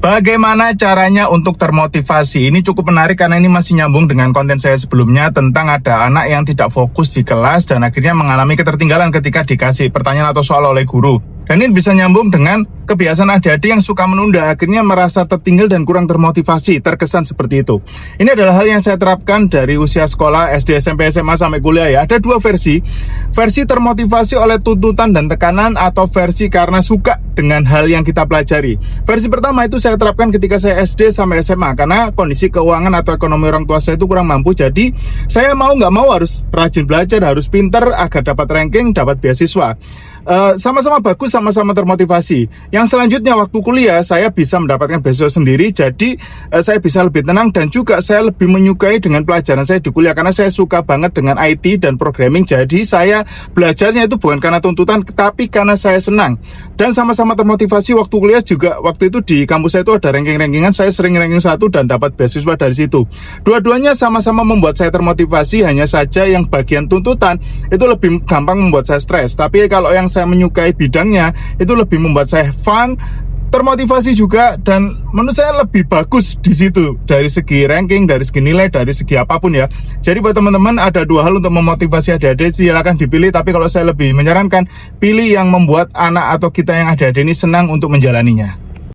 Bagaimana caranya untuk termotivasi? Ini cukup menarik karena ini masih nyambung dengan konten saya sebelumnya tentang ada anak yang tidak fokus di kelas dan akhirnya mengalami ketertinggalan ketika dikasih pertanyaan atau soal oleh guru. Dan ini bisa nyambung dengan kebiasaan adik-adik yang suka menunda, akhirnya merasa tertinggal dan kurang termotivasi, terkesan seperti itu. Ini adalah hal yang saya terapkan dari usia sekolah SD, SMP, SMA sampai kuliah ya. Ada dua versi termotivasi oleh tuntutan dan tekanan atau versi karena suka dengan hal yang kita pelajari. Versi pertama itu saya terapkan ketika saya SD sampai SMA karena kondisi keuangan atau ekonomi orang tua saya itu kurang mampu, jadi saya mau nggak mau harus rajin belajar, harus pinter agar dapat ranking, dapat beasiswa. Sama-sama bagus, sama-sama termotivasi. Yang selanjutnya waktu kuliah saya bisa mendapatkan beasiswa sendiri, jadi saya bisa lebih tenang dan juga saya lebih menyukai dengan pelajaran saya di kuliah karena saya suka banget dengan IT dan programming. Jadi saya belajarnya itu bukan karena tuntutan tapi karena saya senang. Dan sama-sama termotivasi waktu kuliah juga. Waktu itu di kampus saya itu ada ranking-rankingan, saya sering ranking 1 dan dapat beasiswa dari situ. Dua-duanya sama-sama membuat saya termotivasi, hanya saja yang bagian tuntutan itu lebih gampang membuat saya stres. Tapi kalau yang saya menyukai bidangnya itu lebih membuat saya fun, termotivasi juga, dan menurut saya lebih bagus di situ dari segi ranking, dari segi nilai, dari segi apapun ya. Jadi buat teman-teman ada dua hal untuk memotivasi adik-adik, silakan dipilih, tapi kalau saya lebih menyarankan pilih yang membuat anak atau kita yang adik-adik ini senang untuk menjalaninya.